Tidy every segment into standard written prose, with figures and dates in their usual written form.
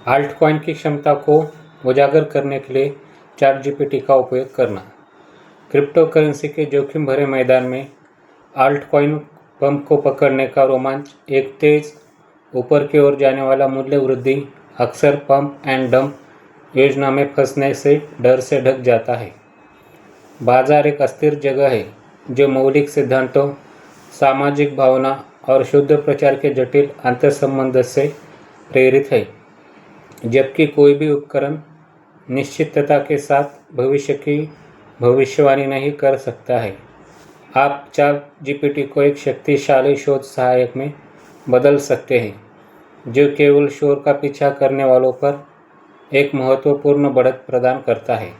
Alt coin की क्षमता को उजागर करने के लिए चैट जीपीटी का उपयोग करना। क्रिप्टो करेंसी के जोखिम भरे मैदान में आल्ट कॉइन पंप को पकड़ने का रोमांच एक तेज ऊपर की ओर जाने वाला मूल्य वृद्धि अक्सर पंप एंड डंप योजना में फंसने से डर से ढक जाता है। बाजार एक अस्थिर जगह है जो मौलिक सिद्धांतों, सामाजिक भावना और शुद्ध प्रचार के जटिल अंतर्संबंध से प्रेरित है, जबकि कोई भी उपकरण निश्चितता के साथ भविष्य की भविष्यवाणी नहीं कर सकता है। आप चैट जीपीटी को एक शक्तिशाली शोध सहायक में बदल सकते हैं जो केवल शोर का पीछा करने वालों पर एक महत्वपूर्ण बढ़त प्रदान करता है।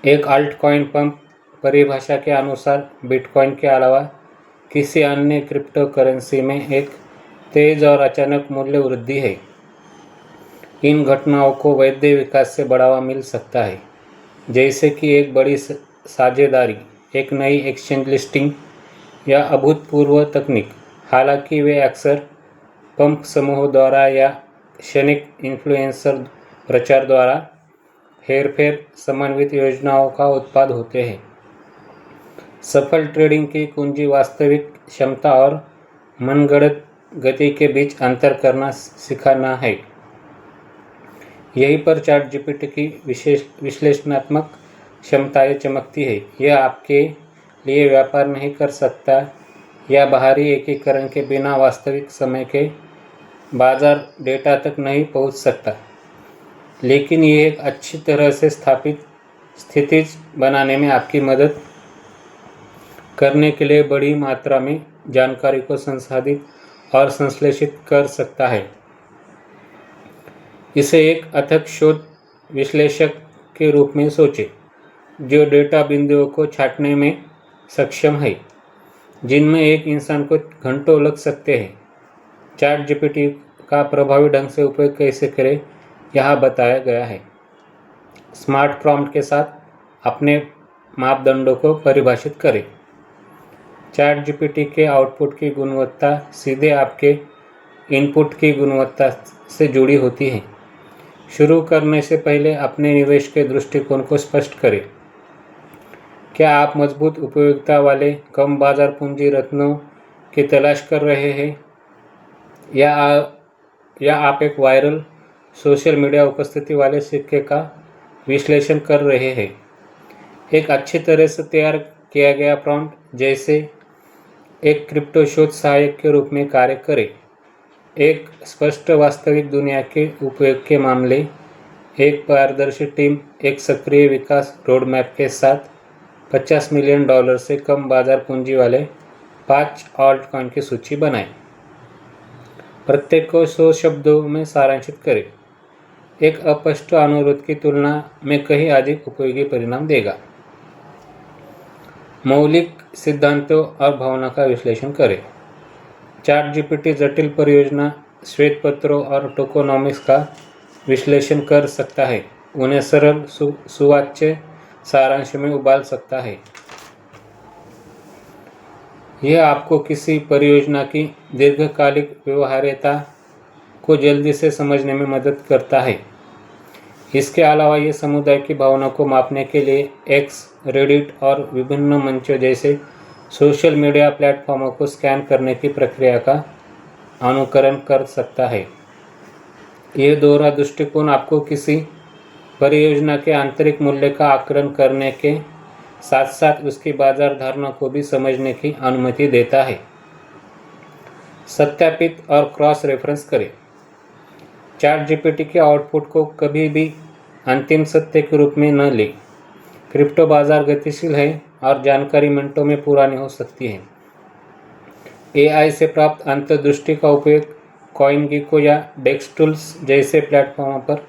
एक आल्ट कॉइन पंप परिभाषा के अनुसार बिटकॉइन के अलावा किसी अन्य क्रिप्टो करेंसी में एक तेज और अचानक मूल्य वृद्धि है। इन घटनाओं को वैध विकास से बढ़ावा मिल सकता है, जैसे कि एक बड़ी साझेदारी, एक नई एक्सचेंज लिस्टिंग या अभूतपूर्व तकनीक। हालांकि वे अक्सर पंप समूहों द्वारा या क्षणिक इन्फ्लुएंसर प्रचार द्वारा हेरफेर समन्वित योजनाओं का उत्पाद होते हैं। सफल ट्रेडिंग की कुंजी वास्तविक क्षमता और मनगढ़ंत गति के बीच अंतर करना सिखाना है। यहीं पर चैट जीपीटी की विशेष विश्लेषणात्मक क्षमताएं चमकती है। यह आपके लिए व्यापार नहीं कर सकता या बाहरी एकीकरण के बिना वास्तविक समय के बाजार डेटा तक नहीं पहुंच सकता, लेकिन यह एक अच्छी तरह से स्थापित स्थिति बनाने में आपकी मदद करने के लिए बड़ी मात्रा में जानकारी को संसाधित और संश्लेषित कर सकता है। इसे एक अथक शोध विश्लेषक के रूप में सोचें जो डेटा बिंदुओं को छांटने में सक्षम है जिनमें एक इंसान को घंटों लग सकते हैं। चैट जीपीटी का प्रभावी ढंग से उपयोग कैसे करें, यहाँ बताया गया है। स्मार्ट प्रॉम्प्ट के साथ अपने मापदंडों को परिभाषित करें। चैट जीपीटी के आउटपुट की गुणवत्ता सीधे आपके इनपुट की गुणवत्ता से जुड़ी होती है। शुरू करने से पहले अपने निवेश के दृष्टिकोण को स्पष्ट करें। क्या आप मजबूत उपयोगिता वाले कम बाजार पूंजी रत्नों की तलाश कर रहे हैं या आप एक वायरल सोशल मीडिया उपस्थिति वाले सिक्के का विश्लेषण कर रहे हैं? एक अच्छी तरह से तैयार किया गया प्रॉम्प्ट जैसे एक क्रिप्टो शोध सहायक के रूप में कार्य करे। एक स्पष्ट वास्तविक दुनिया के उपयोग के मामले, एक पारदर्शी टीम, एक सक्रिय विकास रोडमैप के साथ $50 मिलियन से कम बाजार पूंजी वाले 5 आल्ट कॉइन की सूची बनाएं। प्रत्येक को 100 शब्दों में सारांशित करें। एक अस्पष्ट अनुरोध की तुलना में कहीं अधिक उपयोगी परिणाम देगा। मौलिक सिद्धांतों और भावना का विश्लेषण करें। चैट जीपीटी जटिल परियोजना, श्वेत पत्रों और टोकोनॉमिक्स का विश्लेषण कर सकता है, उन्हें सरल सुवाच्य सारांश में उबाल सकता है। यह आपको किसी परियोजना की दीर्घकालिक व्यवहार्यता को जल्दी से समझने में मदद करता है। इसके अलावा ये समुदाय की भावना को मापने के लिए एक्स, रेडिट और विभिन्न मंचों जैसे सोशल मीडिया प्लेटफॉर्मों को स्कैन करने की प्रक्रिया का अनुकरण कर सकता है। यह दोहरा दृष्टिकोण आपको किसी परियोजना के आंतरिक मूल्य का आकलन करने के साथ साथ उसकी बाजार धारणा को भी समझने की अनुमति देता है। सत्यापित और क्रॉस रेफरेंस करें। चैट जीपीटी के आउटपुट को कभी भी अंतिम सत्य के रूप में न लें। क्रिप्टो बाजार गतिशील है और जानकारी मिनटों में पुरानी हो सकती है। एआई से प्राप्त अंतर्दृष्टि का उपयोग कॉइनगीको या डेक्सटूल्स जैसे प्लेटफॉर्मों पर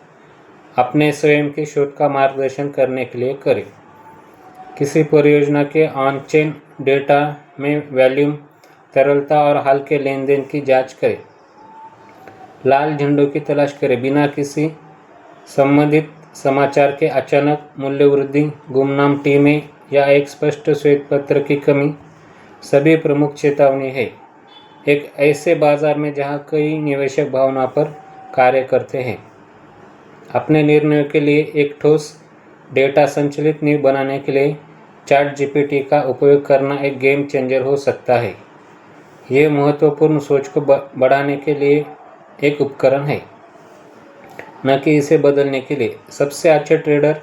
अपने स्वयं के शोध का मार्गदर्शन करने के लिए करें। किसी परियोजना के ऑन चेन डेटा में वॉल्यूम, तरलता और हाल के लेन देन की जांच करें। लाल झंडों की तलाश करें। बिना किसी संबंधित समाचार के अचानक मूल्य वृद्धि, गुमनाम टीमें या एक स्पष्ट श्वेत पत्र की कमी सभी प्रमुख चेतावनी है। एक ऐसे बाजार में जहां कई निवेशक भावना पर कार्य करते हैं। अपने निर्णयों के लिए एक ठोस डेटा संचालित नींव बनाने के लिए चैट जीपीटी का उपयोग करना एक गेम चेंजर हो सकता है। यह महत्वपूर्ण सोच को बढ़ाने के लिए एक उपकरण है, न कि इसे बदलने के लिए। सबसे अच्छे ट्रेडर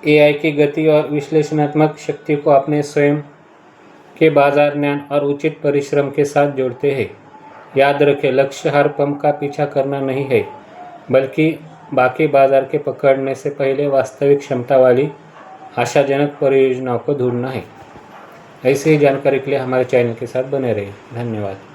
एआई की गति और विश्लेषणात्मक शक्ति को अपने स्वयं के बाजार ज्ञान और उचित परिश्रम के साथ जोड़ते हैं। याद रखें, लक्ष्य हर पंप का पीछा करना नहीं है, बल्कि बाकी बाजार के पकड़ने से पहले वास्तविक क्षमता वाली आशाजनक परियोजनाओं को ढूंढना है। ऐसी ही जानकारी के लिए हमारे चैनल के साथ बने रहिए। धन्यवाद।